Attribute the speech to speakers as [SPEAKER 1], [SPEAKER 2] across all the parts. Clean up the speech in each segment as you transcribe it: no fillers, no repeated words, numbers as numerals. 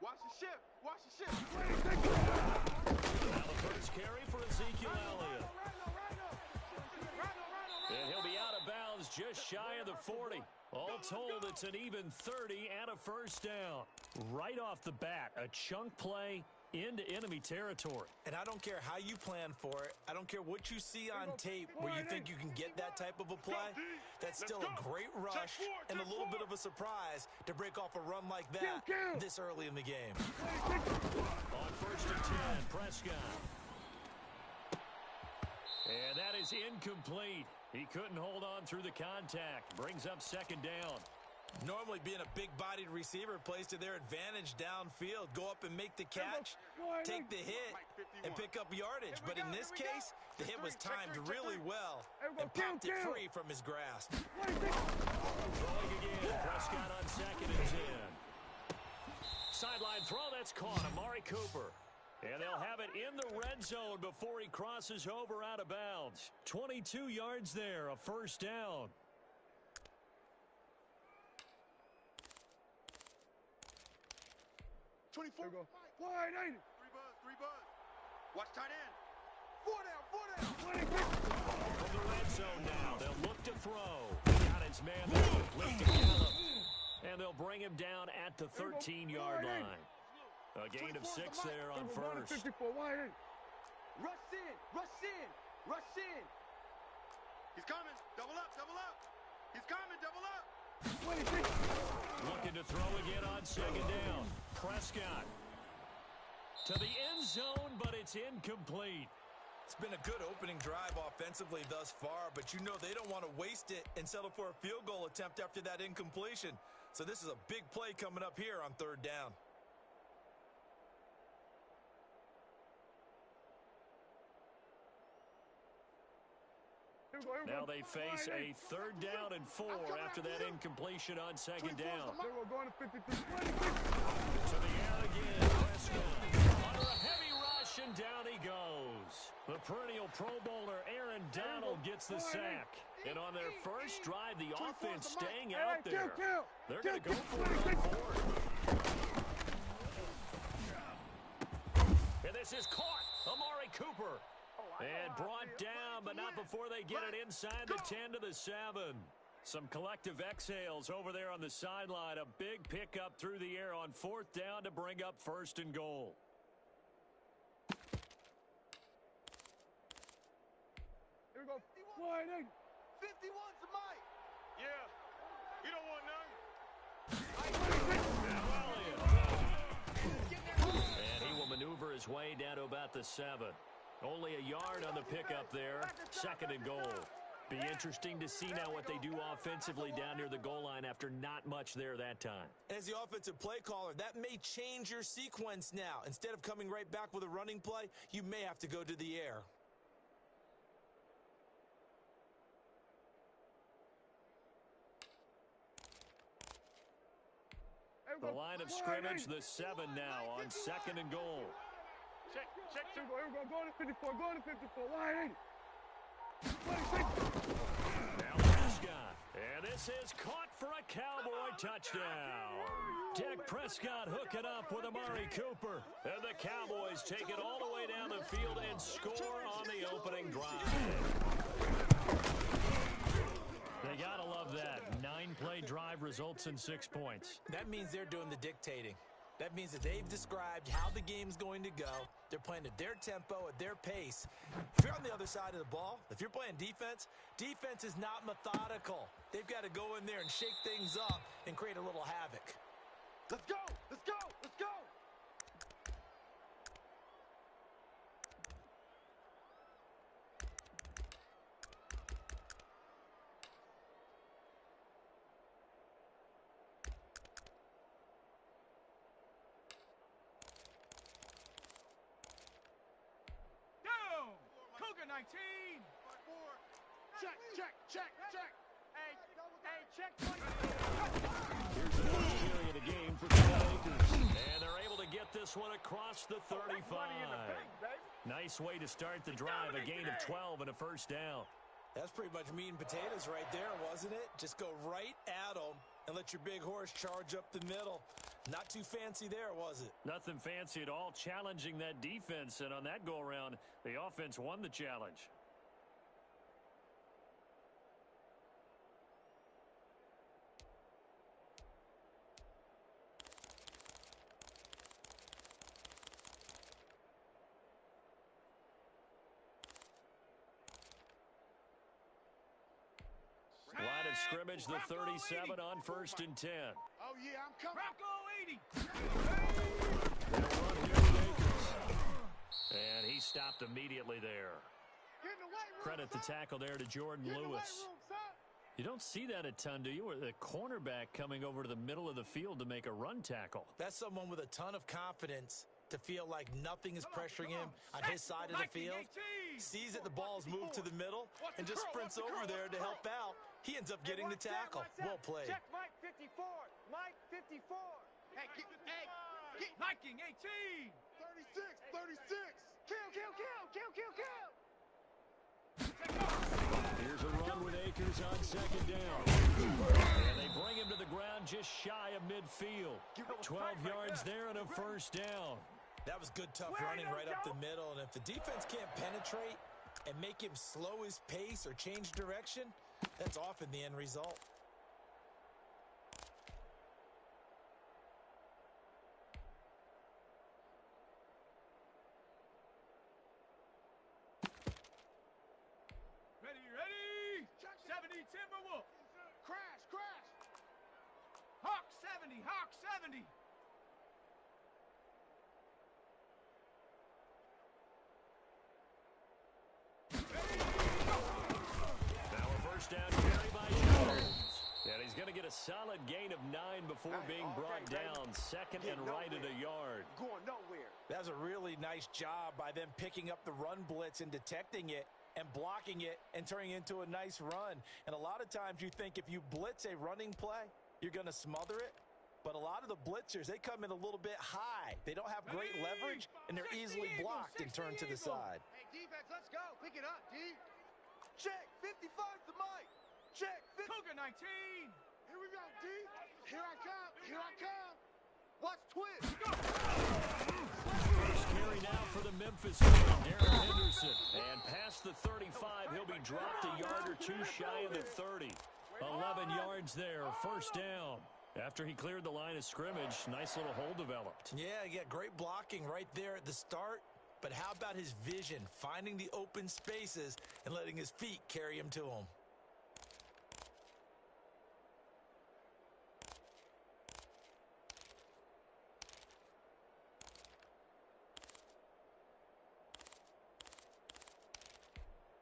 [SPEAKER 1] Watch the ship. Watch the ship.
[SPEAKER 2] Now the first carry for Ezekiel Elliott. And he'll be out of bounds just shy of the 40. All told, it's an even 30 and a first down. Right off the bat, a chunk play into enemy territory.
[SPEAKER 3] And I don't care how you plan for it. I don't care what you see on tape where you think you can get that type of a play. That's still a great rush and a little bit of a surprise to break off a run like that this early in the game.
[SPEAKER 2] On first and 10, Prescott. And that is incomplete. He couldn't hold on through the contact. Brings up second down.
[SPEAKER 3] Normally being a big-bodied receiver plays to their advantage downfield. Go up and make the catch, take the hit, and pick up yardage. But in this case, the hit was timed really well and popped it free from his grasp.
[SPEAKER 2] Throwing again, Prescott on second and 10. Sideline throw, that's caught. Amari Cooper. And they'll have it in the red zone before he crosses over out of bounds. 22 yards there, a first down.
[SPEAKER 1] Wide 80. Three buzz. Watch tight end. Four down.
[SPEAKER 2] From the red zone now, they'll look to throw. Got his man there, left to Gallup. And they'll bring him down at the 13-yard line. A gain of 6 there on first.
[SPEAKER 1] 54, wide 80. Rush in. He's coming. Double up. He's coming. Double up.
[SPEAKER 2] Looking to throw again on second down. Prescott to the end zone, but it's incomplete.
[SPEAKER 3] It's been a good opening drive offensively thus far, but you know they don't want to waste it and settle for a field goal attempt after that incompletion. So this is a big play coming up here on third down.
[SPEAKER 2] Now they face a third down and 4 after that incompletion on second down.
[SPEAKER 1] They were going to 53.
[SPEAKER 2] To the air again, Prescott. Under a heavy rush, and down he goes. The perennial Pro Bowler Aaron Donald gets the sack. And on their first drive, the offense staying out there. They're going to go for it on fourth. And this is caught. Amari Cooper. And brought down, but not before they get it inside the 10 to the 7. Some collective exhales over there on the sideline. A big pickup through the air on fourth down to bring up first and goal.
[SPEAKER 1] Here we go. Wide 80. 51's the mic. Yeah. You don't want none.
[SPEAKER 2] And he will maneuver his way down to about the 7. Only a yard on the pickup there. Second and goal. Be interesting to see now what they do offensively down near the goal line after not much there that time.
[SPEAKER 3] As the offensive play caller, that may change your sequence now. Instead of coming right back with a running play, you may have to go to the air.
[SPEAKER 2] The line of scrimmage, the 7 now on second and goal.
[SPEAKER 1] Check. Here we go. Going to 54. Wide 80.
[SPEAKER 2] Now Prescott. And this is caught for a Cowboy touchdown. Dak Prescott hooking up with Amari Cooper. And the Cowboys take it all the way down the field and score on the opening drive. They gotta love that. 9-play drive results in 6 points.
[SPEAKER 3] That means they're doing the dictating. That means that they've described how the game's going to go. They're playing at their tempo, at their pace. If you're on the other side of the ball, if you're playing defense, defense is not methodical. They've got to go in there and shake things up and create a little havoc.
[SPEAKER 1] Let's go. Cougar 19. Check. Hey, check.
[SPEAKER 2] Here's the first carry of the game for the Lakers. And they're able to get this one across the 35. Nice way to start the drive. A gain of 12 and a first down.
[SPEAKER 3] That's pretty much meat and potatoes right there, wasn't it? Just go right at them and let your big horse charge up the middle. Not too fancy there, was it?
[SPEAKER 2] Nothing fancy at all, challenging that defense, and on that go-around, the offense won the challenge. Line of scrimmage, the 37 on 1st and 10.
[SPEAKER 1] Oh, yeah, I'm coming.
[SPEAKER 4] Rocco 80.
[SPEAKER 2] They'll run here with Akers. And he stopped immediately there.
[SPEAKER 1] Get in the weight room,
[SPEAKER 2] Credit the
[SPEAKER 1] son.
[SPEAKER 2] tackle there to Jordan
[SPEAKER 1] Get in the weight
[SPEAKER 2] Lewis.
[SPEAKER 1] room, son.
[SPEAKER 2] You don't see that a ton, do you? Or the cornerback coming over to the middle of the field to make a run tackle.
[SPEAKER 3] That's someone with a ton of confidence to feel like nothing is pressuring him on his side of the field. Sees that the ball's moved to the middle and just sprints over there to help out. He ends up getting the tackle. Well played.
[SPEAKER 1] Check Mike 54. Mike 54. Hey, get.
[SPEAKER 4] Liking 18.
[SPEAKER 1] 36, 36. Kill.
[SPEAKER 2] Here's a run with Akers on 2nd down. And they bring him to the ground just shy of midfield. 12 yards there and a 1st down.
[SPEAKER 3] That was good, tough running right up the middle. And if the defense can't penetrate and make him slow his pace or change direction, that's often the end result.
[SPEAKER 4] Ready. 70 Timberwolves.
[SPEAKER 1] Crash.
[SPEAKER 4] Hawk 70.
[SPEAKER 2] Now a 1st down carry by Jones. And he's going to get a solid gain of 9 before being brought down. 2nd and right at a yard.
[SPEAKER 1] Going nowhere.
[SPEAKER 3] That was a really nice job by them picking up the run blitz and detecting it and blocking it and turning it into a nice run. And a lot of times you think if you blitz a running play, you're going to smother it. But a lot of the blitzers, they come in a little bit high. They don't have great leverage, and they're easily blocked and turned to the side.
[SPEAKER 1] Hey, defense, let's go. Pick it up, D. Check. 55 to Mike. Check. 50.
[SPEAKER 4] Cougar 19.
[SPEAKER 1] Here we go, D. Here I come. Watch twist.
[SPEAKER 2] First carry now for the Memphis team, Darrell Henderson. And past the 35, he'll be dropped a yard or two shy of the 30. 11 yards there, 1st down. After he cleared the line of scrimmage, nice little hole developed.
[SPEAKER 3] Yeah, great blocking right there at the start. But how about his vision, finding the open spaces and letting his feet carry him to them?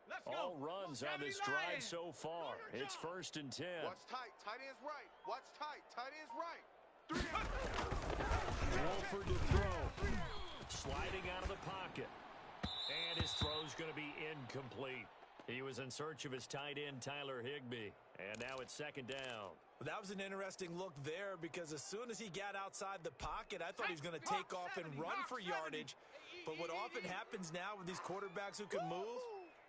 [SPEAKER 4] Let's go.
[SPEAKER 2] All runs on this drive so far. It's 1st and 10.
[SPEAKER 1] Watch tight. Tight end's right. Watch tight. Tight end's right.
[SPEAKER 2] Wolford to throw. Sliding out of the pocket. And his throw's going to be incomplete. He was in search of his tight end, Tyler Higbee. And now it's 2nd down.
[SPEAKER 3] Well, that was an interesting look there because as soon as he got outside the pocket, I thought he was going to take off and run for yardage. But what often happens now with these quarterbacks who can move,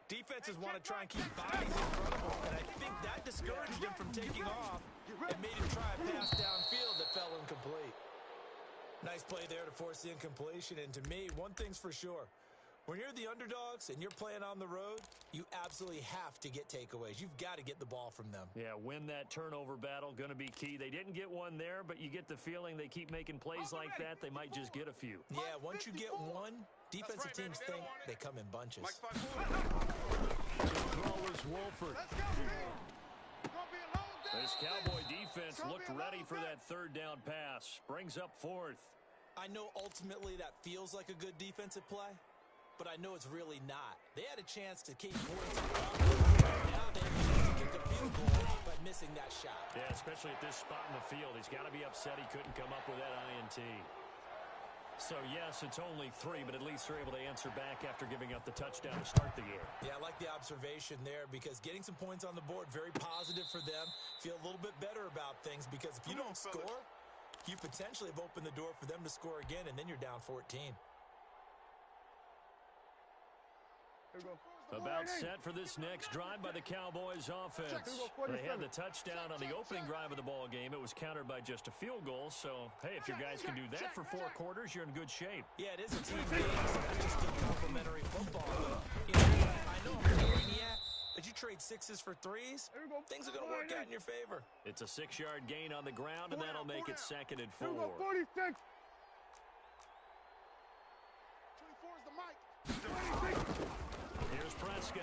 [SPEAKER 3] defenses want to try and keep bodies in front of them. And I think that discouraged him from taking off and made him try a pass downfield that fell incomplete. Nice play there to force the incompletion. And to me, one thing's for sure. When you're the underdogs and you're playing on the road, you absolutely have to get takeaways. You've got to get the ball from them.
[SPEAKER 2] Yeah, win that turnover battle, going to be key. They didn't get one there, but you get the feeling they keep making plays like that, they might just get a few.
[SPEAKER 3] Yeah, once you get one, defensive teams think they come in bunches.
[SPEAKER 2] To throw is Wolford. This Cowboy defense looked ready for that 3rd down pass. Brings up 4th.
[SPEAKER 3] I know ultimately that feels like a good defensive play, but I know it's really not. They had a chance to keep points. Now they have a chance to kick a field goal by missing that shot.
[SPEAKER 2] Yeah, especially at this spot in the field. He's got to be upset he couldn't come up with that INT. So, yes, it's only 3, but at least they're able to answer back after giving up the touchdown to start the year.
[SPEAKER 3] Yeah, I like the observation there because getting some points on the board, very positive for them. Feel a little bit better about things because if you don't score, you potentially have opened the door for them to score again, and then you're down 14.
[SPEAKER 1] Here we go.
[SPEAKER 2] About set for this next drive by the Cowboys offense. They had the touchdown on the opening drive of the ball game. It was countered by just a field goal. So, hey, if your guys can do that for 4 quarters, you're in good shape.
[SPEAKER 3] Yeah, it is a team game. It's not just a complimentary football. You know, I know I'm a maniac, but you trade 6s for 3s, things are going to work out in your favor.
[SPEAKER 2] It's a 6-yard gain on the ground, and that'll make it 2nd and 4.
[SPEAKER 1] 46. 24 is the mic. 26.
[SPEAKER 2] Here's Prescott.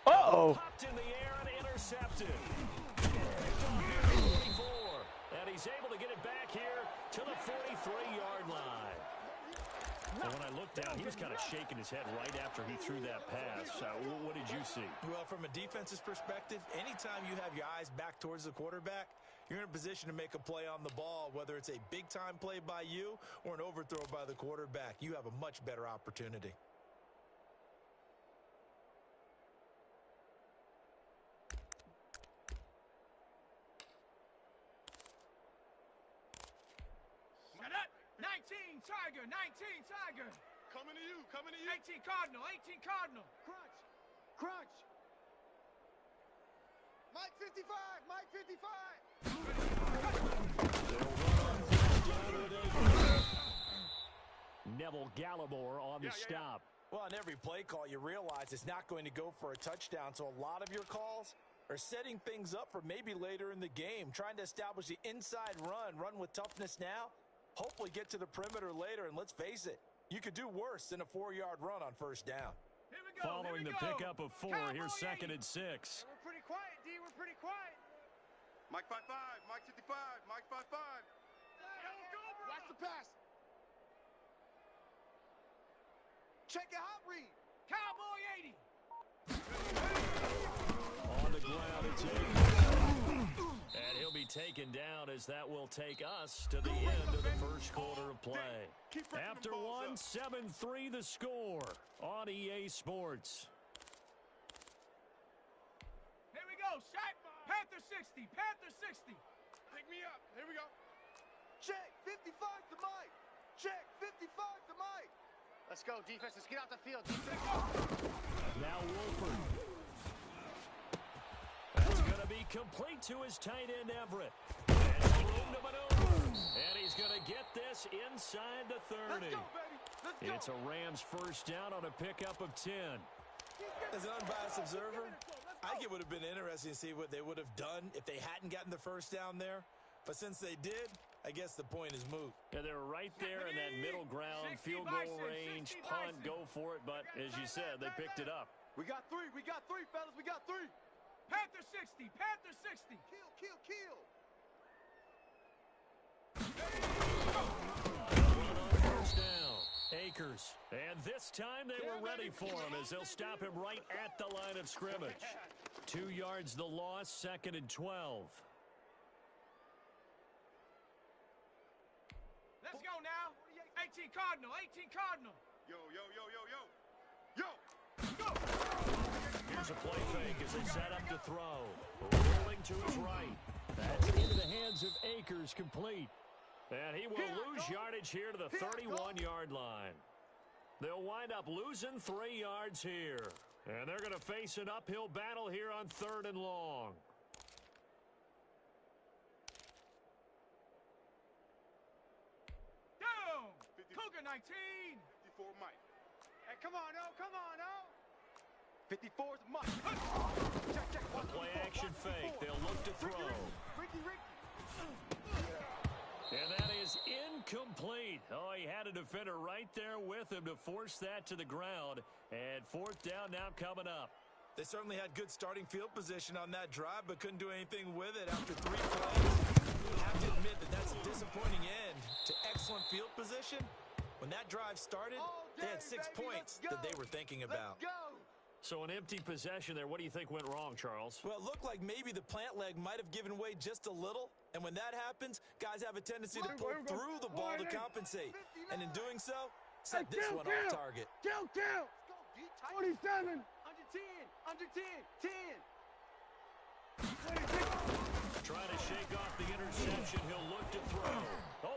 [SPEAKER 1] Uh-oh.
[SPEAKER 2] Popped in the air and intercepted. 44. And he's able to get it back here to the 43-yard line. And when I looked down, he was kind of shaking his head right after he threw that pass. What did you see?
[SPEAKER 3] Well, from a defense's perspective, anytime you have your eyes back towards the quarterback, you're in a position to make a play on the ball, whether it's a big-time play by you or an overthrow by the quarterback. You have a much better opportunity.
[SPEAKER 4] Set up. 19 Tiger, 19 Tiger.
[SPEAKER 1] Coming to you, coming to you.
[SPEAKER 4] 18 Cardinal, 18 Cardinal.
[SPEAKER 1] Crunch, crunch. Mike 55, Mike 55.
[SPEAKER 2] Neville Gallimore on the stop.
[SPEAKER 3] Well, on every play call, you realize it's not going to go for a touchdown, so a lot of your calls are setting things up for maybe later in the game, trying to establish the inside run with toughness now, hopefully get to the perimeter later, and let's face it, you could do worse than a 4-yard run on first down.
[SPEAKER 4] Here we go.
[SPEAKER 2] Following the pickup of 4, here's 2nd and 6.
[SPEAKER 4] We're pretty quiet, D. We're pretty quiet.
[SPEAKER 1] Mike 55, Mike 55, Mike 55. Watch the pass. Check your hot read.
[SPEAKER 4] Cowboy 80.
[SPEAKER 2] On the ground, it's Akers. And he'll be taken down as that will take us to the end of the first quarter of play. After one, 7-3 the score on EA Sports.
[SPEAKER 4] Here we go. Shaq. Panther 60. Panther 60.
[SPEAKER 1] Pick me up. Here we go. Check. 55 to Mike. Check. 55 to Mike. Let's go, defense. Let's get out the field.
[SPEAKER 2] Now Wolford. That's going to be complete to his tight end, Everett. And room to maneuver. And he's going to get this inside the 30.
[SPEAKER 1] Let's go, baby. Let's go.
[SPEAKER 2] It's a Rams first down on a pickup of 10.
[SPEAKER 3] As an unbiased observer, I think it would have been interesting to see what they would have done if they hadn't gotten the first down there. But since they did, I guess the point is moot.
[SPEAKER 2] Yeah, they were right there in that middle ground, field goal range, punt, go for it. But as you said, they picked it up.
[SPEAKER 1] We got 3. We got 3, fellas. We got 3.
[SPEAKER 4] Panther 60. Panther 60.
[SPEAKER 1] Kill, kill, kill.
[SPEAKER 2] First down. Akers. And this time they were ready for him as they'll stop him right at the line of scrimmage. 2 yards the loss, 2nd and 12.
[SPEAKER 4] Let's go now. 18 Cardinal. 18 Cardinal.
[SPEAKER 1] Yo, yo, yo, yo, yo. Yo.
[SPEAKER 4] Go.
[SPEAKER 2] Here's a play fake as they set up to throw. Rolling to his right. That's into the hands of Akers, complete. And he will lose yardage here to the 31-yard line. They'll wind up losing 3 yards here. And they're going to face an uphill battle here on 3rd and long.
[SPEAKER 4] Down. Cougar 19.
[SPEAKER 1] 54 Mike. Hey, come on, oh, come on, oh. 54's Mike. Check, check.
[SPEAKER 2] A play action fake. They'll look to throw.
[SPEAKER 1] Ricky.
[SPEAKER 2] And that is incomplete. Oh, he had a defender right there with him to force that to the ground. And 4th down now coming up.
[SPEAKER 3] They certainly had good starting field position on that drive, but couldn't do anything with it after 3 plays. I have to admit that that's a disappointing end to excellent field position. When that drive started, they had 6 points that they were thinking about.
[SPEAKER 1] Let's go.
[SPEAKER 2] So an empty possession there. What do you think went wrong, Charles?
[SPEAKER 3] Well, it looked like maybe the plant leg might have given way just a little. And when that happens, guys have a tendency to pull through the ball to compensate. And in doing so, set this one off target.
[SPEAKER 1] Kill. Let's go, D. 47. Under 10. Under 10. 10. 26.
[SPEAKER 2] Trying to shake off the interception. He'll look to throw.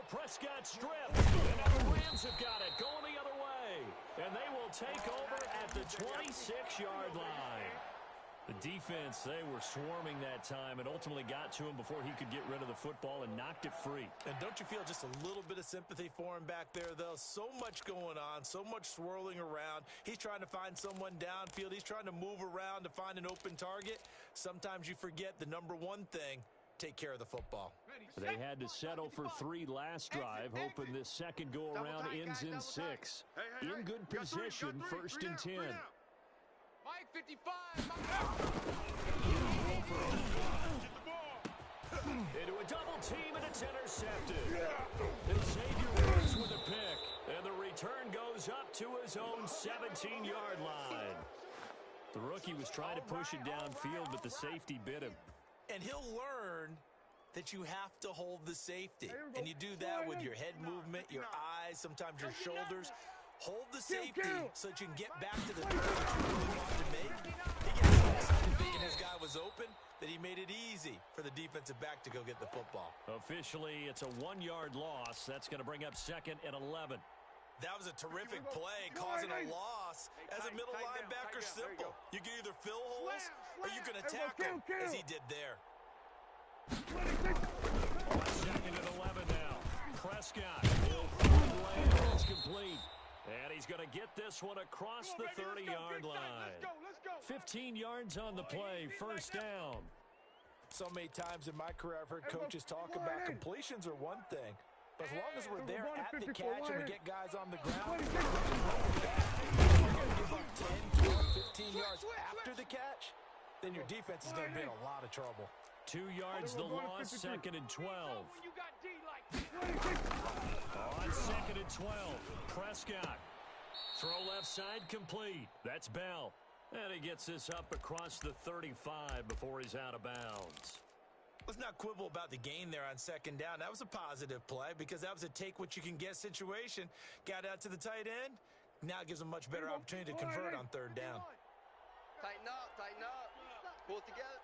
[SPEAKER 2] Prescott stripped. And now the Rams have got it going the other way. And they will take over at the 26-yard line. The defense, they were swarming that time and ultimately got to him before he could get rid of the football and knocked it free.
[SPEAKER 3] And don't you feel just a little bit of sympathy for him back there, though? So much going on, so much swirling around. He's trying to find someone downfield. He's trying to move around to find an open target. Sometimes you forget the number one thing, take care of the football.
[SPEAKER 2] They had to settle for 3 last drive, hoping this second go-around ends in 6. In good position, 1st and 10.
[SPEAKER 4] Mike 55.
[SPEAKER 2] Into a double team, and it's intercepted. And Xavier Rhodes with a pick. And the return goes up to his own 17-yard line. The rookie was trying to push it downfield, but the safety bit him.
[SPEAKER 3] And he'll learn that you have to hold the safety. And you do that with your head movement, your eyes, sometimes your shoulders. Hold the safety so that you can get back to the throw that you really want to make. He gets so excited thinking his guy was open that he made it easy for the defensive back to go get the football.
[SPEAKER 2] Officially, it's a 1-yard loss. That's going to bring up 2nd and 11.
[SPEAKER 3] That was a terrific play, causing a loss. As a middle linebacker, simple. You can either fill holes or you can attack them, as he did there.
[SPEAKER 2] 2nd and 11 now. Prescott will field lane. It's complete. And he's going to get this one across the 30-yard line. 15 yards on the play, 1st down.
[SPEAKER 3] So many times in my career, I've heard coaches talk about completions are one thing. But as long as we're there at the catch and we get guys on the ground, if you're going to give up 10, 12, 15 yards after the catch, then your defense is going to be in a lot of trouble.
[SPEAKER 2] 2 yards the loss, 2nd and 12. On 2nd and 12, Prescott. Throw left side complete. That's Bell. And he gets this up across the 35 before he's out of bounds.
[SPEAKER 3] Let's not quibble about the gain there on 2nd down. That was a positive play because that was a take-what-you-can-get situation. Got out to the tight end. Now it gives him a much better opportunity to convert on 3rd down.
[SPEAKER 1] Tighten up, tighten up. Pull it together.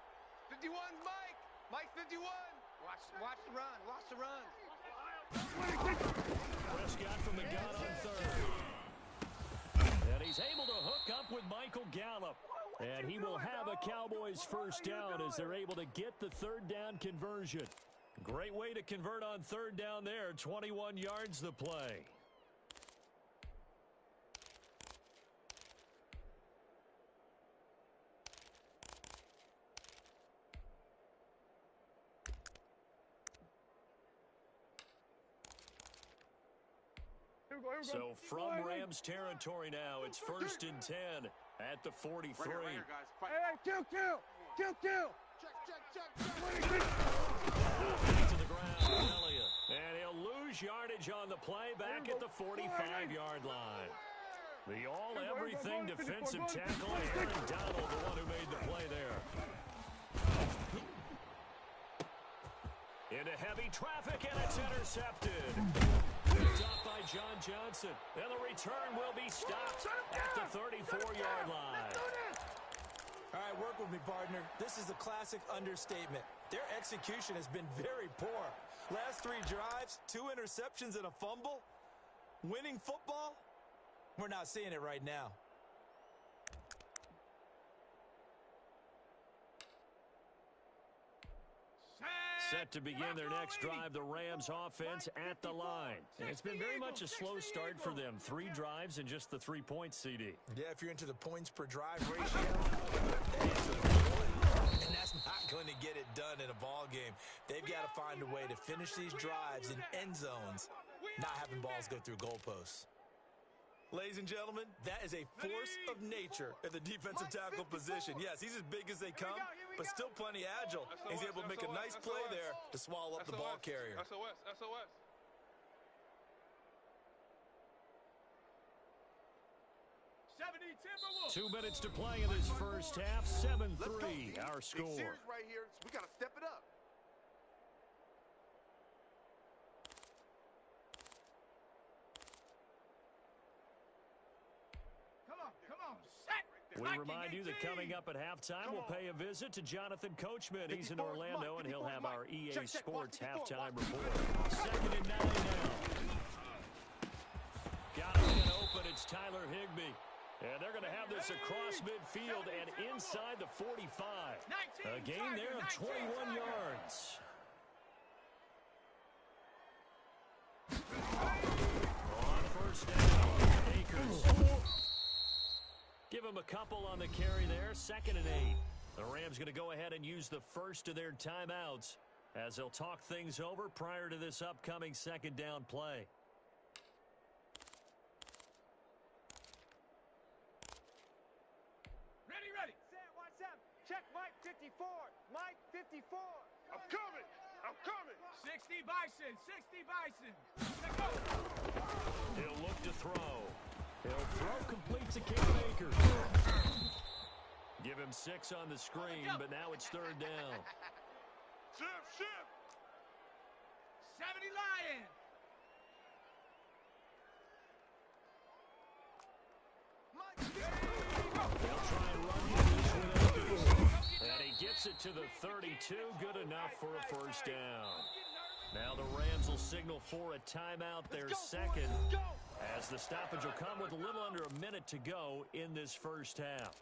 [SPEAKER 1] 51's Mike. Mike's 51. Watch the run. Watch the run.
[SPEAKER 2] Prescott from the gun on 3rd. And he's able to hook up with Michael Gallup. And he will have a Cowboys 1st down as they're able to get the 3rd down conversion. Great way to convert on 3rd down there. 21 yards the play. So from Rams territory now, it's 1st and 10 at the 43.
[SPEAKER 1] Hey, kill. Check.
[SPEAKER 2] To the ground, Elliott. And he'll lose yardage on the play back at the 45-yard line. The all-everything defensive tackle, Aaron Donald, the one who made the play there. Into heavy traffic, and it's intercepted. Picked up by John Johnson. And the return will be stopped at the 34-yard line.
[SPEAKER 3] All right, work with me, partner. This is a classic understatement. Their execution has been very poor. Last 3 drives, 2 interceptions and a fumble. Winning football? We're not seeing it right now.
[SPEAKER 2] Set to begin their next drive, the Rams offense at the line. And it's been very much a slow start for them. 3 drives and just the 3 points, CD.
[SPEAKER 3] Yeah, if you're into the points per drive ratio, and that's not going to get it done in a ball game. They've got to find a way to finish these drives in end zones, not having balls go through goalposts. Ladies and gentlemen, that is a force of nature at the defensive tackle position. Yes, he's as big as they come, but still plenty agile. He's able to make a nice play there to swallow up the ball carrier.
[SPEAKER 4] SOS.
[SPEAKER 2] 2 minutes to play in this first half. 7-3, our score.
[SPEAKER 1] Series right here. We got to step it up.
[SPEAKER 4] Come on. Set.
[SPEAKER 2] We remind you that coming up at halftime, we'll pay a visit to Jonathan Coachman. He's in Orlando, and he'll have our EA Sports halftime report. 2nd and 9 now. Got him in open. It's Tyler Higbee. And they're going to have this across midfield and inside the 45. A gain there of 21 yards. On first down, Akers. Give him a couple on the carry there. 2nd and 8. The Rams going to go ahead and use the first of their timeouts as they'll talk things over prior to this upcoming 2nd down play.
[SPEAKER 1] Check Mike 54. Mike 54. I'm coming. I'm coming.
[SPEAKER 4] 60 Bison. 60 Bison.
[SPEAKER 2] He'll look to throw. He'll throw complete to Cam Akers. Give him 6 on the screen, but now it's 3rd down.
[SPEAKER 1] Shift.
[SPEAKER 4] 70 Lion.
[SPEAKER 2] They'll try and run this with Akers. And he gets it to the 32. Good enough for a first down. Now the Rams will signal for a timeout, their second, as the stoppage will come with a little under a minute to go in this first half.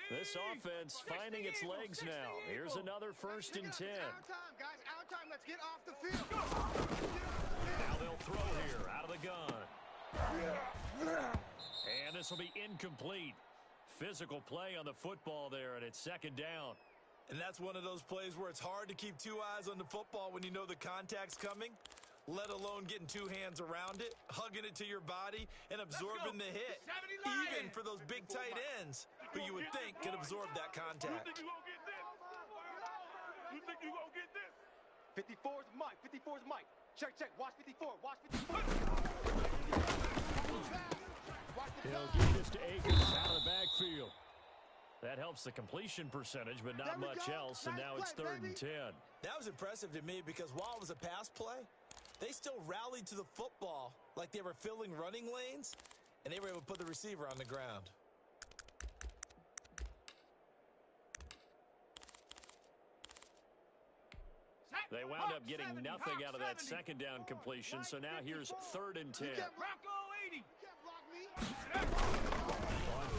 [SPEAKER 2] This offense finding its legs now. Here's another 1st and 10.
[SPEAKER 1] It's our time, guys. Our time. Let's get off the field.
[SPEAKER 2] Now they'll throw here out of the gun. And this will be incomplete. Physical play on the football there, and it's 2nd down.
[SPEAKER 3] And that's one of those plays where it's hard to keep 2 eyes on the football when you know the contact's coming, let alone getting 2 hands around it, hugging it to your body, and absorbing the hit, even for those big tight ends who you would think could absorb that contact.
[SPEAKER 1] You think you gonna get this? 54's Mike. 54's Mike. Check. Watch 54. Watch 54.
[SPEAKER 2] He'll give this to Akers out of the backfield. That helps the completion percentage, but not much else, and now it's 3rd and 10.
[SPEAKER 3] That was impressive to me because while it was a pass play, they still rallied to the football like they were filling running lanes, and they were able to put the receiver on the ground.
[SPEAKER 2] They wound up getting nothing out of that 2nd down completion, so now here's 3rd and 10.
[SPEAKER 4] Bronco 80.
[SPEAKER 2] On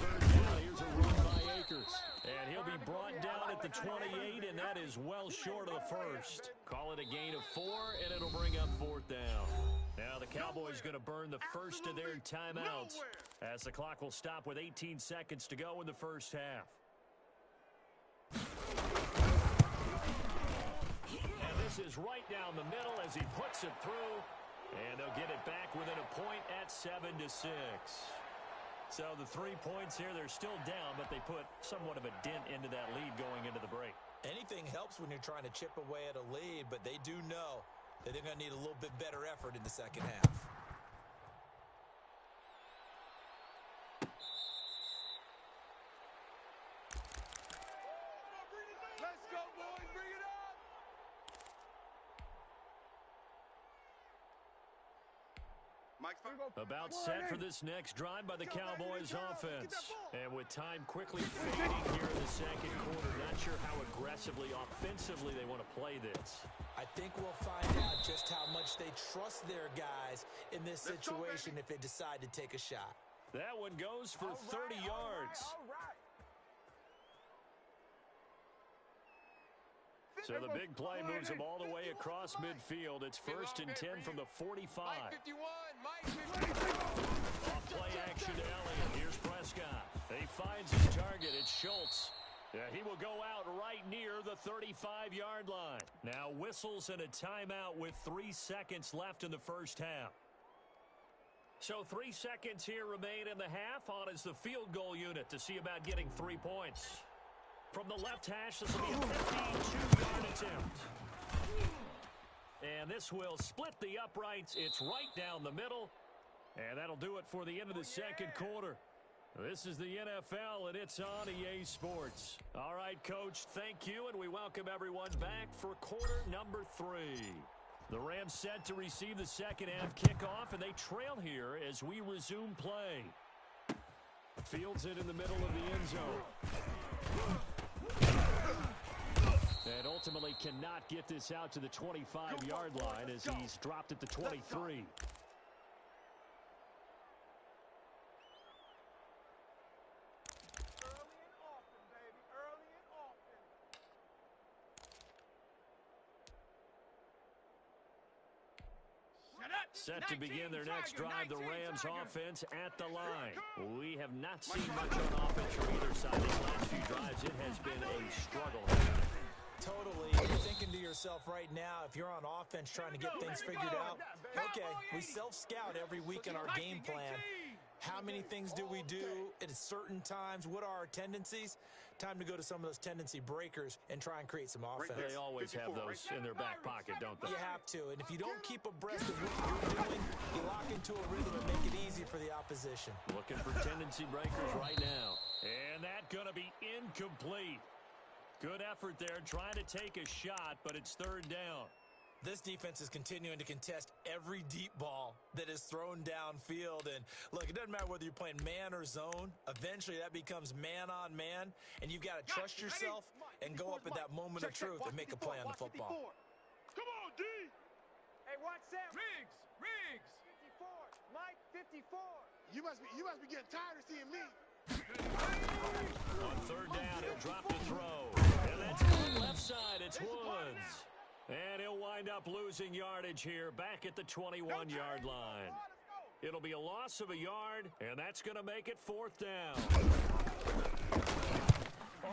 [SPEAKER 2] 3rd down, here's a run by Akers. And he'll be brought down at the 28, and that is well short of the first. Call it a gain of 4, and it'll bring up 4th down. Now the Cowboys going to burn the first of their timeouts as the clock will stop with 18 seconds to go in the first half. And this is right down the middle as he puts it through. And they'll get it back within a point at 7-6. So the 3 points here, they're still down, but they put somewhat of a dent into that lead going into the break.
[SPEAKER 3] Anything helps when you're trying to chip away at a lead, but they do know that they're going to need a little bit better effort in the second half.
[SPEAKER 1] Let's go, boys. Bring it up.
[SPEAKER 2] About set for this next drive by the Cowboys offense. And with time quickly fading here in the second quarter, not sure how aggressively, offensively they want to play this.
[SPEAKER 3] I think we'll find out just how much they trust their guys in this situation if they decide to take a shot.
[SPEAKER 2] That one goes for 30 yards. So the big play moves them all the way across midfield. It's 1st and 10 from the 45.
[SPEAKER 1] Mike 51. Mike 51.
[SPEAKER 2] Off play action to Elliott. Here's Prescott. He finds his target. It's Schultz. Yeah, he will go out right near the 35-yard line. Now whistles and a timeout with 3 seconds left in the first half. So 3 seconds here remain in the half. On is the field goal unit to see about getting 3 points. From the left hash, this will be a 52-yard attempt. And this will split the uprights. It's right down the middle. And that'll do it for the end of the second quarter. This is the NFL, and it's on EA Sports. All right, Coach, thank you, and we welcome everyone back for quarter number 3. The Rams set to receive the second half kickoff, and they trail here as we resume play. Fields it in the middle of the end zone. And ultimately cannot get this out to the 25-yard line as he's dropped at the 23. Set to begin their next drive, the Rams offense at the line. We have not seen much on offense from either side these last few drives. It has been a struggle.
[SPEAKER 3] Totally. You're thinking to yourself right now, if you're on offense trying to get things figured out, okay, we self-scout every week in our game plan. How many things do we do at certain times? What are our tendencies? Time to go to some of those tendency breakers and try and create some offense.
[SPEAKER 2] They always have those in their back pocket, don't they?
[SPEAKER 3] You have to. And if you don't keep abreast of what you're doing, you lock into a rhythm and make it easy for the opposition.
[SPEAKER 2] Looking for tendency breakers right now. And that's going to be incomplete. Good effort there, trying to take a shot, but it's third down.
[SPEAKER 3] This defense is continuing to contest every deep ball that is thrown downfield. And, look, it doesn't matter whether you're playing man or zone. Eventually, that becomes man-on-man, and you've got to trust yourself and go up at that moment of truth and make a play on the football.
[SPEAKER 1] Come on, D!
[SPEAKER 4] Hey, watch that. Riggs!
[SPEAKER 1] 54. Mike, 54. You must be getting tired of seeing me.
[SPEAKER 2] On third down, he'll drop the throw. And that's on the left side. It's Woods. And he'll wind up losing yardage here back at the 21-yard line. It'll be a loss of a yard, and that's going to make it fourth down.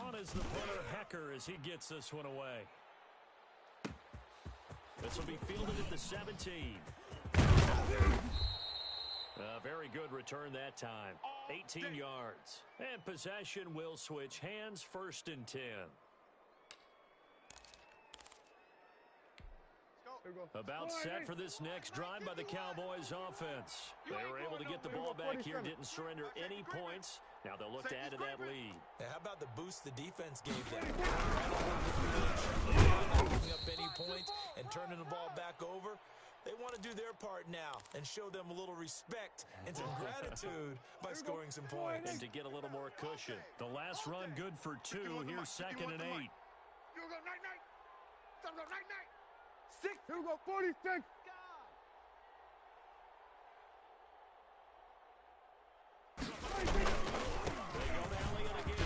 [SPEAKER 2] On is the punter, Hecker, as he gets this one away. This will be fielded at the 17. A very good return that time. 18 yards. And possession will switch hands, first and 10. About set for this next drive by the Cowboys offense. They were able to get the ball back here, didn't surrender any points. Now they'll look to add to that lead.
[SPEAKER 3] Now, how about the boost the defense gave them? Not giving up any points and turning the ball back over. They want to do their part now and show them a little respect and some gratitude by scoring some points.
[SPEAKER 2] And to get a little more cushion. The last run good for 2. Here's second and 8.
[SPEAKER 1] You go night-night. Go night-night. 6. Here we go, 46. God.
[SPEAKER 2] They go to Elliott again.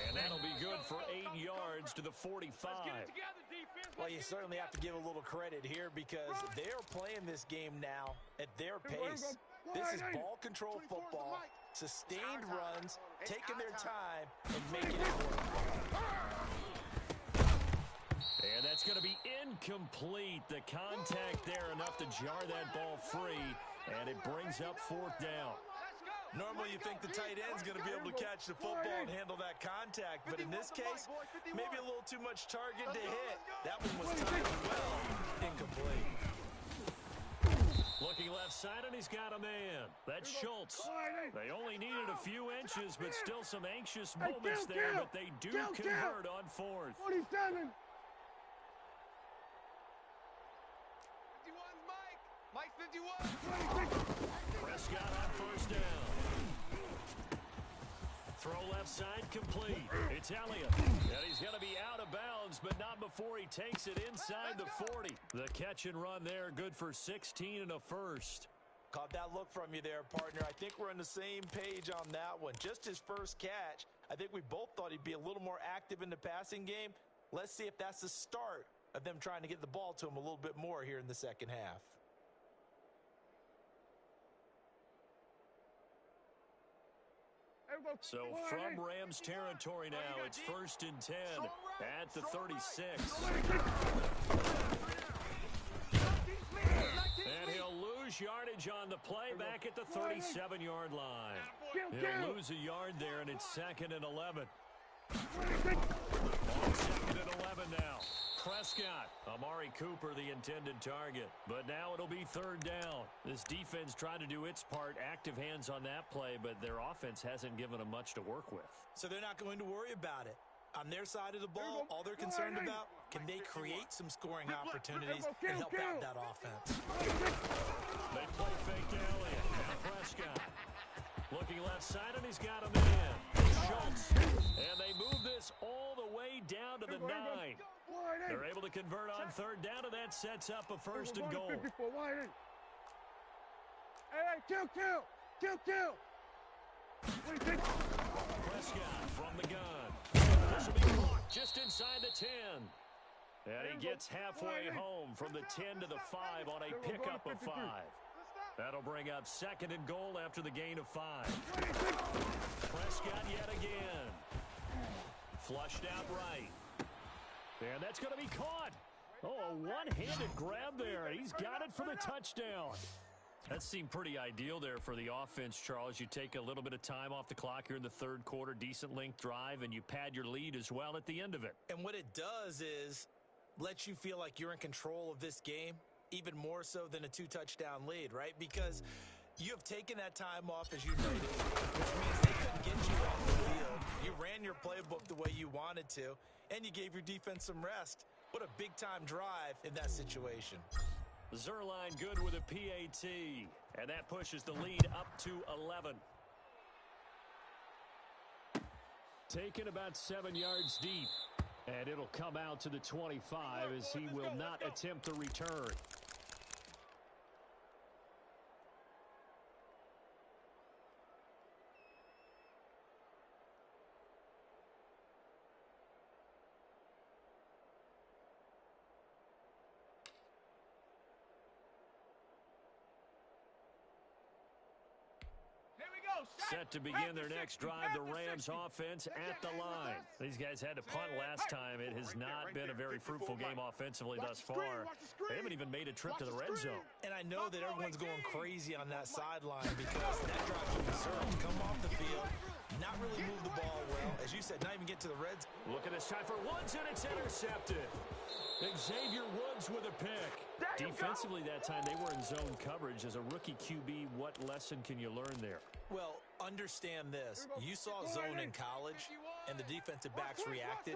[SPEAKER 2] And that'll be good for 8 yards to the 45.
[SPEAKER 3] Well, you certainly have to give a little credit here because they're playing this game now at their pace. This is ball control football, sustained runs, taking their time, and making it work.
[SPEAKER 2] And that's going to be incomplete. The contact there enough to jar that ball free, and it brings up fourth down.
[SPEAKER 3] Normally you think the tight end's going to be able to catch the football and handle that contact, but in this case, maybe a little too much target to hit. That one was timed well, incomplete.
[SPEAKER 2] Looking left side, and he's got a man. That's Schultz. They only needed a few inches, but still some anxious moments there, but they do convert on fourth.
[SPEAKER 1] 47. Mike 51.
[SPEAKER 2] Prescott on first down. Throw left side complete. It's Elliott. And he's going to be out of bounds, but not before he takes it inside the 40. The catch and run there, good for 16 and a first.
[SPEAKER 3] Caught that look from you there, partner. I think we're on the same page on that one. Just his first catch. I think we both thought he'd be a little more active in the passing game. Let's see if that's the start of them trying to get the ball to him a little bit more here in the second half.
[SPEAKER 2] So from Rams territory now, it's first and 10 at the 36. And he'll lose yardage on the play back at the 37-yard line. He'll lose a yard there, and it's second and 11. On second and 11 now. Prescott, Amari Cooper, the intended target. But now it'll be third down. This defense tried to do its part, active hands on that play, but their offense hasn't given them much to work with.
[SPEAKER 3] So they're not going to worry about it. On their side of the ball, all they're concerned about, can they create some scoring opportunities and help out that offense?
[SPEAKER 2] They play fake to Elliott. Now Prescott. Looking left side, and he's got a man. Schultz. And they move this all the way down to the 9. They're able to convert on third down, and that sets up a first and goal.
[SPEAKER 1] Hey, kill.
[SPEAKER 2] Prescott from the gun. This will be blocked just inside the 10. And he gets halfway home from the 10 to the 5 on a pickup of 5. That'll bring up second and goal after the gain of 5. Prescott yet again. Flushed out right. And that's going to be caught. Oh, a one-handed grab there. He's got it for the touchdown. That seemed pretty ideal there for the offense, Charles. You take a little bit of time off the clock here in the third quarter, decent length drive, and you pad your lead as well at the end of it.
[SPEAKER 3] And what it does is let you feel like you're in control of this game, even more so than a 2-touchdown lead, right? Because you have taken that time off, as you noted, which means they couldn't get you off the field. You ran your playbook the way you wanted to, and you gave your defense some rest. What a big-time drive in that situation.
[SPEAKER 2] Zuerlein good with a PAT, and that pushes the lead up to 11. Taken about 7 yards deep, and it'll come out to the 25 as he will not attempt the return. Set to begin their next drive, the Rams offense at the line. These guys had to punt last time. It has not been a very fruitful game offensively thus far. They haven't even made a trip to the red zone.
[SPEAKER 3] And I know that everyone's going crazy on that sideline because that drive should be served. Come off the field, not really move the ball well. As you said, not even get to the red zone.
[SPEAKER 2] Look at this time for Woods, and it's intercepted. Xavier Woods with a pick. Defensively that time, they were in zone coverage. As a rookie QB, what lesson can you learn there?
[SPEAKER 3] Well, understand this. You saw zone in college, and the defensive backs reacted,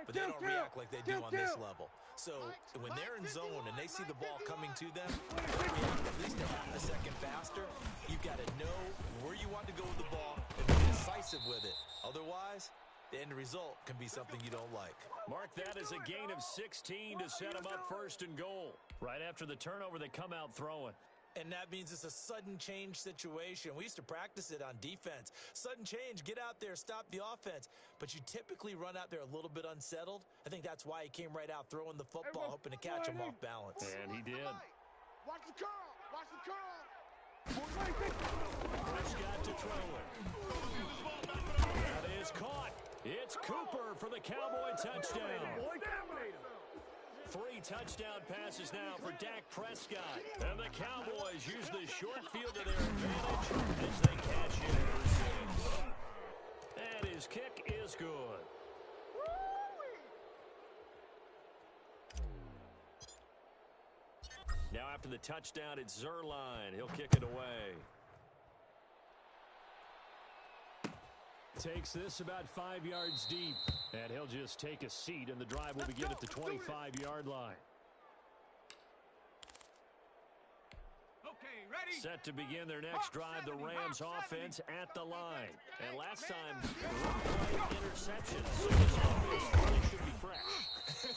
[SPEAKER 3] but they don't react like they do on this level. So when they're in zone and they see the ball coming to them, they react at least a half a second faster. You've got to know where you want to go with the ball and be decisive with it. Otherwise, the end result can be something you don't like.
[SPEAKER 2] Mark that as a gain of 16 to set them up first and goal. Right after the turnover, they come out throwing.
[SPEAKER 3] And that means it's a sudden change situation. We used to practice it on defense. Sudden change, get out there, stop the offense. But you typically run out there a little bit unsettled. I think that's why he came right out throwing the football, hoping to catch him off balance.
[SPEAKER 2] And he did.
[SPEAKER 1] Watch the curl! Watch the curl!
[SPEAKER 2] Prescott to throw it. That is caught. It's Cooper for the Cowboy touchdown. 3 touchdown passes now for Dak Prescott. And the Cowboys use the short field to their advantage as they cash in for 6. And his kick is good. Now after the touchdown, it's Zuerlein. He'll kick it away. Takes this about 5 yards deep, and he'll just take a seat, and the drive will begin at the 25-yard line.
[SPEAKER 4] Okay, ready?
[SPEAKER 2] Set to begin their next drive, the Rams offense at the line. And last time, one-play interception, so this offense really should be fresh.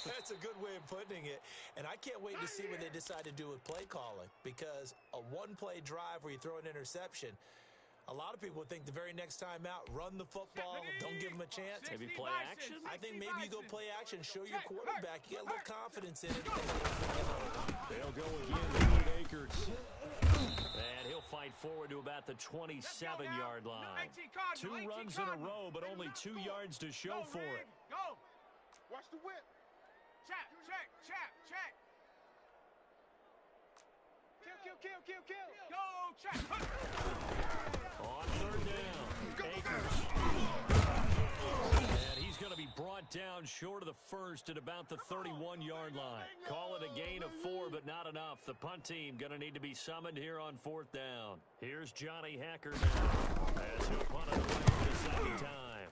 [SPEAKER 3] That's a good way of putting it. And I can't wait to see what they decide to do with play calling, because a one-play drive where you throw an interception, a lot of people would think the very next time out, run the football, don't give them a chance.
[SPEAKER 2] Maybe play action?
[SPEAKER 3] I think maybe you go play action, show your quarterback, you get a little confidence in it.
[SPEAKER 2] They'll go again with Akers. And he'll fight forward to about the 27-yard line. 2 runs in a row, but only 2 yards to show for it.
[SPEAKER 4] Go!
[SPEAKER 1] Watch the whip!
[SPEAKER 4] Check! Kill! Go! Check!
[SPEAKER 2] On third down, Akers. And he's going to be brought down short of the first at about the 31-yard line. Call it a gain of 4, but not enough. The punt team going to need to be summoned here on 4th down. Here's Johnny Hacker now as he'll punt it away for the second time.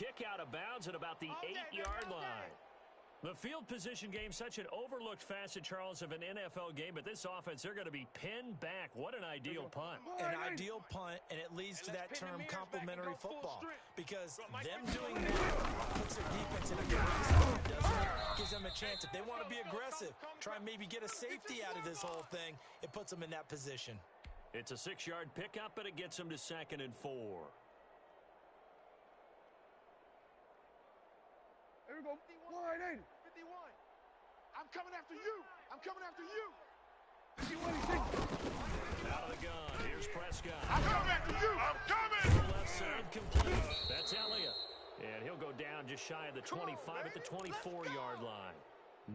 [SPEAKER 2] kick out of bounds at about the 8-yard line. The field position game, such an overlooked facet, Charles, of an NFL game, but this offense, they're going to be pinned back. What an ideal punt.
[SPEAKER 3] An ideal punt, and it leads to that term complementary football, because them doing that puts their defense in a great spot, doesn't it? Gives them a chance. If they want to be aggressive, try and maybe get a safety out of this whole thing, it puts them in that position.
[SPEAKER 2] It's a 6-yard pickup, but it gets them to 2nd and 4.
[SPEAKER 1] Here we go. 180. 51. I'm coming after you. I'm coming after you. 51.
[SPEAKER 2] Out of the gun. Here's Prescott.
[SPEAKER 1] I'm coming after you. I'm coming.
[SPEAKER 2] To the left side, complete. That's Elliott. And he'll go down just shy of the 25 at the 24-yard line.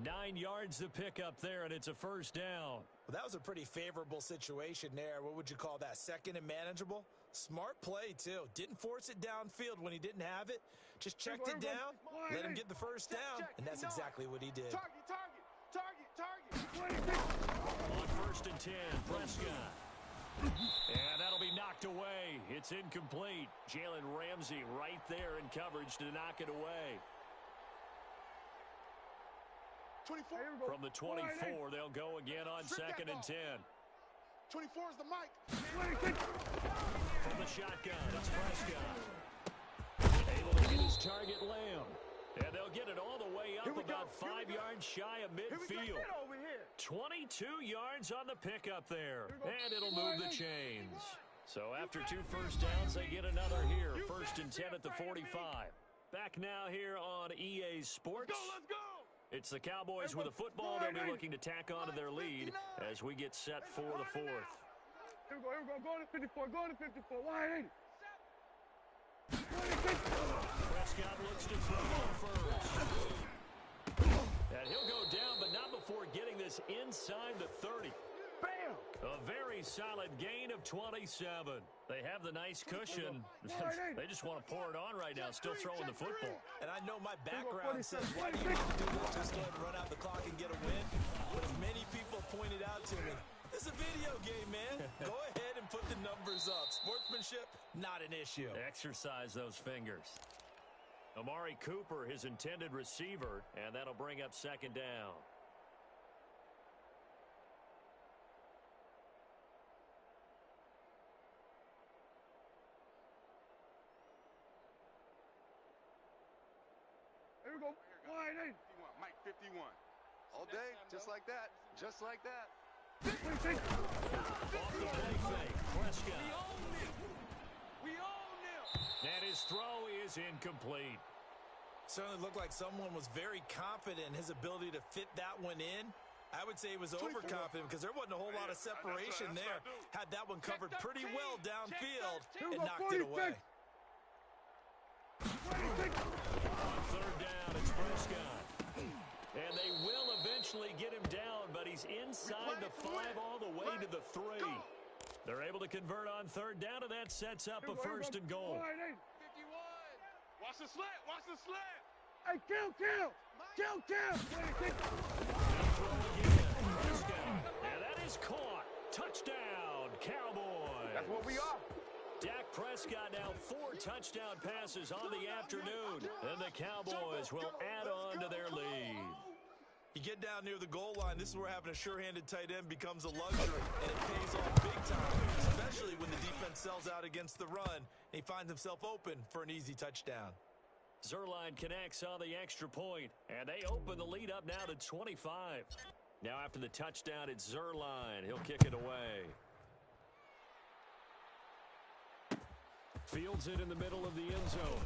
[SPEAKER 2] 9 yards to pick up there, and it's a first down.
[SPEAKER 3] Well, that was a pretty favorable situation there. What would you call that? 2nd and manageable? Smart play, too. Didn't force it downfield when he didn't have it. Just checked it down, let him get the first down, and that's exactly what he did.
[SPEAKER 1] Target.
[SPEAKER 2] On 1st and 10, Prescott. And that'll be knocked away. It's incomplete. Jalen Ramsey right there in coverage to knock it away.
[SPEAKER 1] 24.
[SPEAKER 2] From the 24, they'll go again on 2nd and 10.
[SPEAKER 1] 24 is the mic.
[SPEAKER 2] From the shotgun, it's Prescott. Able to hit his target, Lamb. And they'll get it all the way up about 5 yards shy of midfield. 22 yards on the pickup there. And it'll move the chains. So after 2 first downs, they get another here. 1st and 10 at the 45. Back now here on EA Sports.
[SPEAKER 1] Let's go.
[SPEAKER 2] It's the Cowboys with a football. They'll be looking to tack on to their lead as we get set for the 4th.
[SPEAKER 1] Here we go. Go to 54. Go to 54. 180.
[SPEAKER 2] Prescott looks to throw on first. And he'll go down, but not before getting this inside the 30.
[SPEAKER 1] Bam!
[SPEAKER 2] A very solid gain of 27. They have the nice cushion. They just want to pour it on right now, still throwing the football.
[SPEAKER 3] And I know my background says, why do you want to do this? Just go ahead and run out the clock and get a win. But as many people pointed out to me, it's a video game, man. Go ahead and put the numbers up. Sportsmanship, not an issue.
[SPEAKER 2] Exercise those fingers. Amari Cooper, his intended receiver, and that'll bring up 2nd down.
[SPEAKER 1] Here we go. 180. Mike 51. All day, just like that. Just like that.
[SPEAKER 2] Off the play fake, Prescott.
[SPEAKER 4] We own them.
[SPEAKER 2] And his throw is incomplete.
[SPEAKER 3] Certainly looked like someone was very confident in his ability to fit that one in. I would say he was overconfident because there wasn't a whole lot of separation there. Had that one covered pretty well downfield and knocked it away.
[SPEAKER 2] On 3rd down, it's Prescott. And they will eventually get him down, but he's inside the 5 all the way to the 3. They're able to convert on 3rd down, and that sets up a 1st and goal.
[SPEAKER 1] 51.
[SPEAKER 4] Watch the slant. Watch the slant.
[SPEAKER 1] Hey, kill.
[SPEAKER 2] And that is caught. Touchdown, Cowboys.
[SPEAKER 1] That's what we are.
[SPEAKER 2] Dak Prescott now 4 touchdown passes on the afternoon. And the Cowboys will add on to their lead.
[SPEAKER 3] You get down near the goal line, this is where having a sure-handed tight end becomes a luxury, and it pays off big time, especially when the defense sells out against the run, and he finds himself open for an easy touchdown.
[SPEAKER 2] Zuerlein connects on the extra point, and they open the lead up now to 25. Now after the touchdown, it's Zuerlein. He'll kick it away. Fields it in the middle of the end zone.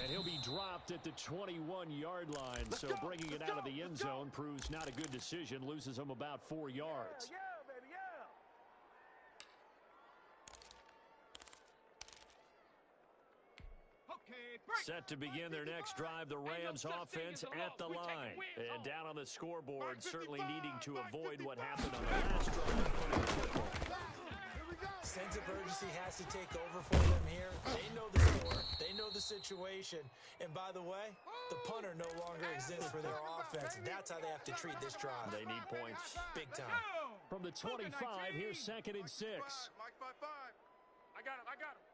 [SPEAKER 2] And he'll be dropped at the 21-yard line, so bringing it out of the end zone proves not a good decision, loses him about 4 yards.
[SPEAKER 1] Yeah, baby, yeah.
[SPEAKER 4] Okay, break.
[SPEAKER 2] Set to begin their next drive, the Rams offense at the line. And down on the scoreboard, certainly needing to avoid what happened on the last drive.
[SPEAKER 3] Sense of urgency has to take over for them here. They know the score. They know the situation. And by the way, the punter no longer exists for their offense. That's how they have to treat this drive.
[SPEAKER 2] They need points.
[SPEAKER 3] Big time.
[SPEAKER 2] From the 25, here's 2nd and 6.
[SPEAKER 1] Mike 5-5. I got him.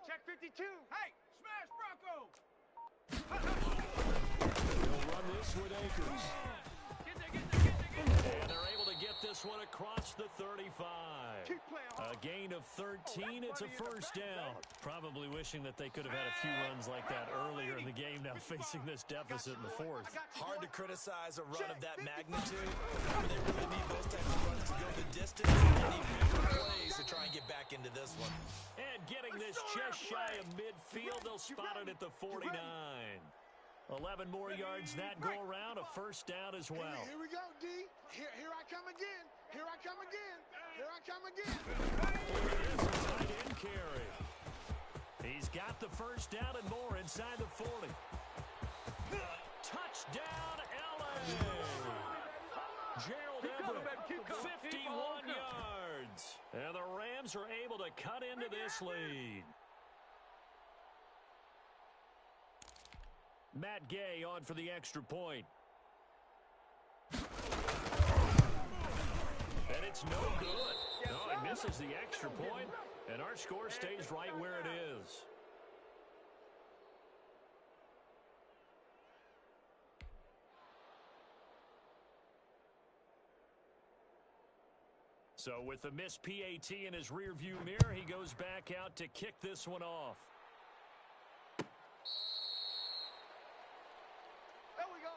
[SPEAKER 1] Check 52.
[SPEAKER 4] Hey, smash Bronco.
[SPEAKER 2] They'll run this with Akers.
[SPEAKER 4] Get there.
[SPEAKER 2] And they're able to get this one across the 35.
[SPEAKER 1] Keep playing hard.
[SPEAKER 2] A gain of 13. It's a first down. Probably wishing that they could have had a few runs like that earlier in the game, now facing this deficit in the fourth.
[SPEAKER 3] Hard to criticize a run of that magnitude. They really need those types of runs to go the distance. They need bigger plays to try and get back into this one.
[SPEAKER 2] And getting this just shy of midfield, they'll spot it at the 49. 11 more yards that go around, a first down as well.
[SPEAKER 1] Here we go, D. Here I come again. Here I come again. Here I come again.
[SPEAKER 2] It is a tight end carry. He's got the first down and more inside the 40. Touchdown, LA! Gerald Everett, 51 yards. And the Rams are able to cut into this lead. Matt Gay on for the extra point. And it's no good. No, he misses the extra point, and our score stays right where it is. So with the missed PAT in his rearview mirror, he goes back out to kick this one off.
[SPEAKER 1] There we go.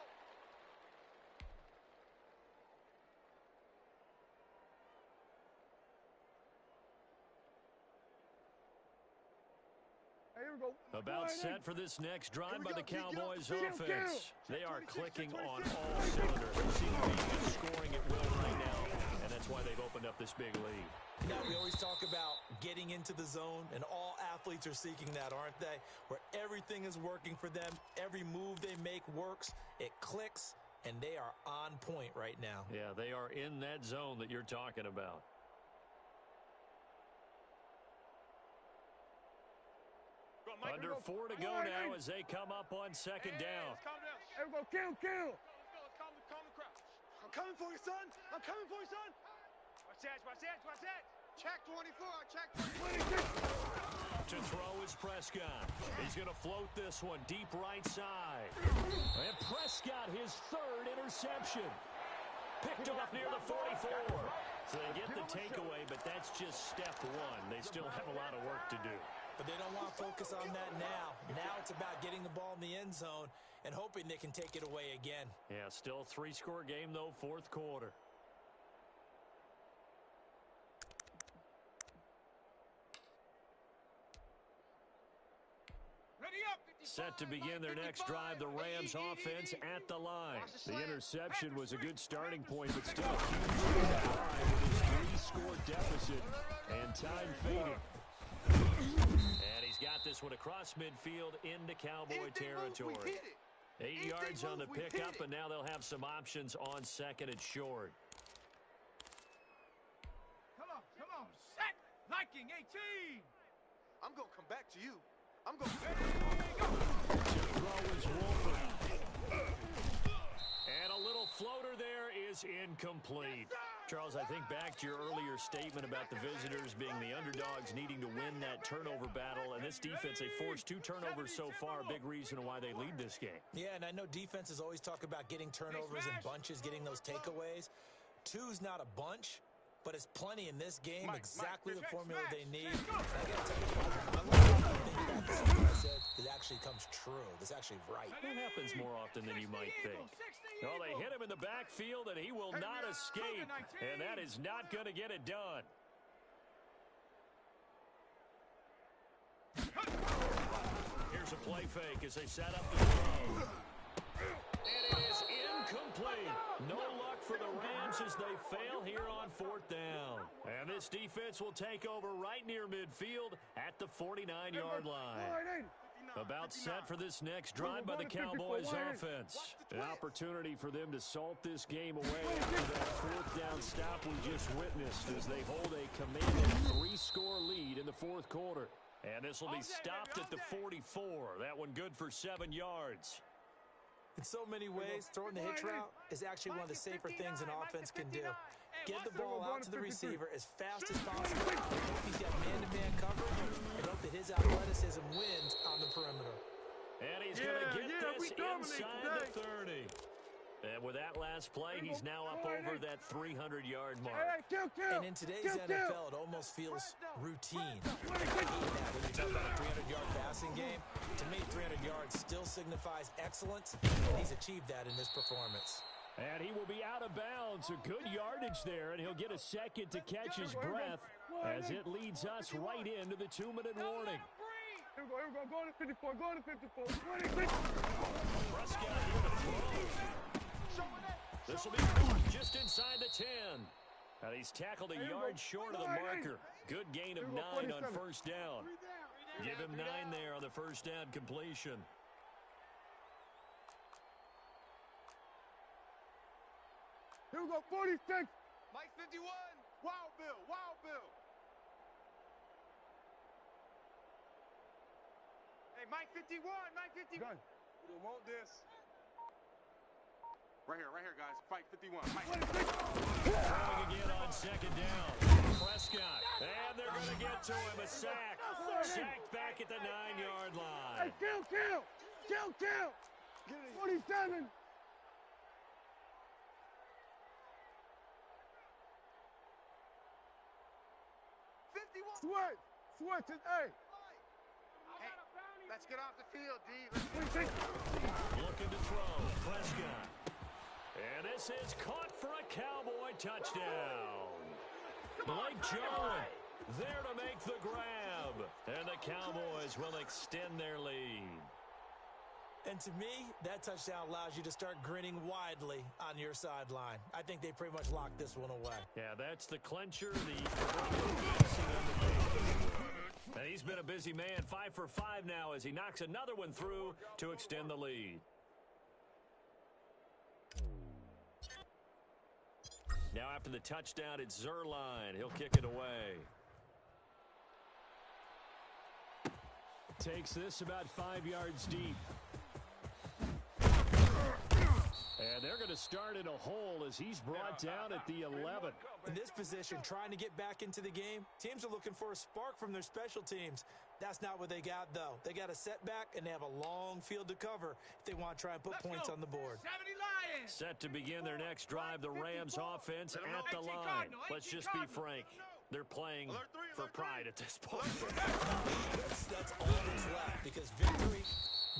[SPEAKER 1] Here we go.
[SPEAKER 2] About set for this next drive by the Cowboys offense. They are clicking on all cylinders. They seem to be scoring at will right now, and that's why they've opened up this big lead.
[SPEAKER 3] Now, we always talk about getting into the zone, and all athletes are seeking that, aren't they? Where everything is working for them, every move they make works, it clicks, and they are on point right now.
[SPEAKER 2] Yeah, they are in that zone that you're talking about. Under 4 to go now as they come up on second down.
[SPEAKER 1] There we go. Kill. Calm the crowd. I'm coming for you, son. I'm coming for you, son. Watch that. Check 24. Check 24.
[SPEAKER 2] To throw is Prescott. He's going to float this one deep right side. And Prescott, his third interception. Picked off near the 44. So they get the takeaway, but that's just step one. They still have a lot of work to do.
[SPEAKER 3] But they don't want to focus on that now. Now it's about getting the ball in the end zone and hoping they can take it away again.
[SPEAKER 2] Yeah, still a 3-score game, though, fourth quarter. Set to begin their next drive, the Rams offense at the line. The interception was a good starting point, but still a huge drive with his 3-score deficit and time fading. And he's got this one across midfield into Cowboy territory. 8 yards on the pickup, and now they'll have some options on second and short.
[SPEAKER 4] Come on. Set. Liking 18.
[SPEAKER 1] I'm going to come back to you. I'm going to
[SPEAKER 2] Throw is Wolford. And a little floater there is incomplete. Charles, I think back to your earlier statement about the visitors being the underdogs needing to win that turnover battle. And this defense, they forced 2 turnovers so far, a big reason why they lead this game.
[SPEAKER 3] Yeah, and I know defenses always talk about getting turnovers in bunches, getting those takeaways. 2's not a bunch, but it's plenty in this game, exactly the formula they need. I got to tell you, I love everything about this thing I said. It actually comes true. It's actually right.
[SPEAKER 2] That happens more often than you might think. Oh, they hit him in the backfield, and he will not escape. And that is not going to get it done. Here's a play fake as they set up the throw. And it is incomplete. No luck for the Rams as they fail here on 4th down. And this defense will take over right near midfield at the 49-yard line. About set for this next drive by the Cowboys offense. An opportunity for them to salt this game away after that 4th down stop we just witnessed as they hold a commanding 3-score lead in the 4th quarter. And this will be stopped at the 44. That one good for 7 yards.
[SPEAKER 3] In so many ways, throwing the hitch route is actually one of the safer things an offense can do. Get the ball out to the receiver as fast as possible. Hope he's got man-to-man coverage, and hope that his athleticism wins on the perimeter.
[SPEAKER 2] And he's going to get this inside the 30. And with that last play, he's now up over that 300-yard mark.
[SPEAKER 3] And in today's NFL, it almost feels routine. I hate that when you talk about a 300-yard passing game. To me, 300 yards still signifies excellence, and he's achieved that in this performance.
[SPEAKER 2] And he will be out of bounds. A good yardage there, and he'll get a second to catch his breath as it leads us right into the 2-minute warning.
[SPEAKER 1] Here we go, go to 54, go to 54.
[SPEAKER 2] Prescott here to throw. This will be just inside the 10. And he's tackled a yard short of the marker. Good gain of 9 on first down. Give him 9 there on the first down completion.
[SPEAKER 1] Here we go, 46. Mike 51. Wow, Bill, wow, Bill. Hey, Mike 51, Mike 51. We don't want this. Right here, guys. Fight 51.
[SPEAKER 2] Throwing again on second down. Prescott. And they're going to get to him. A sack. Sacked back at the 9-yard line.
[SPEAKER 1] Hey, kill. 47. Switch it, hey. Hey, let's get off the field, D.
[SPEAKER 2] Looking to throw. Prescott. And this is caught for a Cowboy touchdown. Blake Jarwin there to make the grab. And the Cowboys will extend their lead.
[SPEAKER 3] And to me, that touchdown allows you to start grinning widely on your sideline. I think they pretty much locked this one away.
[SPEAKER 2] Yeah, that's the clincher, and he's been a busy man, 5 for 5 now as he knocks another one through to extend the lead. Now after the touchdown, it's Zuerlein. He'll kick it away. Takes this about 5 yards deep. And they're going to start in a hole as he's brought down at the 11.
[SPEAKER 3] In this position, trying to get back into the game, teams are looking for a spark from their special teams. That's not what they got, though. They got a setback, and they have a long field to cover if they want to try and put points on the board.
[SPEAKER 4] 70 Lions.
[SPEAKER 2] Set to begin their next drive, the Rams offense at the line. Let's just be frank. They're playing for pride at this point.
[SPEAKER 3] That's all that's left because victory,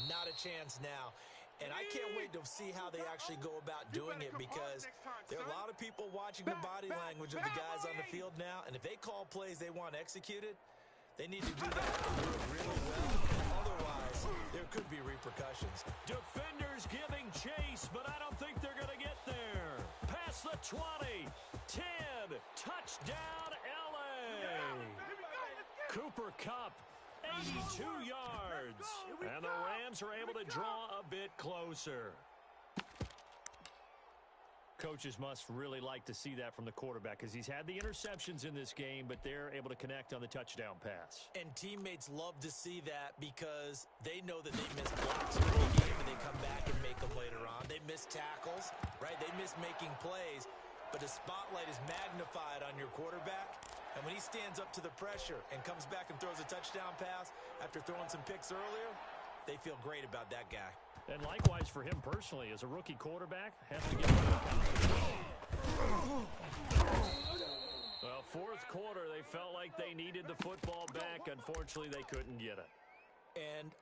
[SPEAKER 3] not a chance now. And I can't wait to see how they actually go about doing it because there are a lot of people watching the body language of the guys on the field now. And if they call plays they want executed, they need to do that and do it really well. Otherwise, there could be repercussions.
[SPEAKER 2] Defenders giving chase, but I don't think they're going to get there. Past the 20, 10, touchdown LA. Cooper Kupp. 82 yards. And the Rams are able to draw a bit closer. Coaches must really like to see that from the quarterback because he's had the interceptions in this game, but they're able to connect on the touchdown pass.
[SPEAKER 3] And teammates love to see that because they know that they miss blocks in the game and they come back and make them later on. They miss tackles, right? They miss making plays, but the spotlight is magnified on your quarterback. And when he stands up to the pressure and comes back and throws a touchdown pass after throwing some picks earlier, they feel great about that guy.
[SPEAKER 2] And likewise for him personally, as a rookie quarterback, has to get well, fourth quarter, they felt like they needed the football back. Unfortunately, they couldn't get it.
[SPEAKER 3] And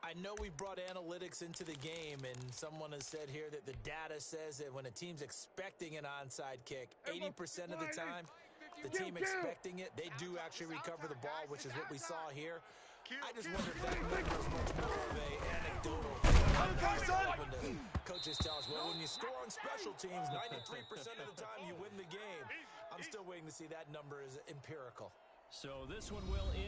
[SPEAKER 3] I know we brought analytics into the game, and someone has said here that the data says that when a team's expecting an onside kick, 80% of the time, the team expecting it, they do actually recover the ball, which is what we saw here. I just wonder if that number is much more of a anecdotal. When the coaches tell us, well, when you score on special teams, 93% of the time you win the game. I'm still waiting to see that number is empirical.
[SPEAKER 2] So this one will end.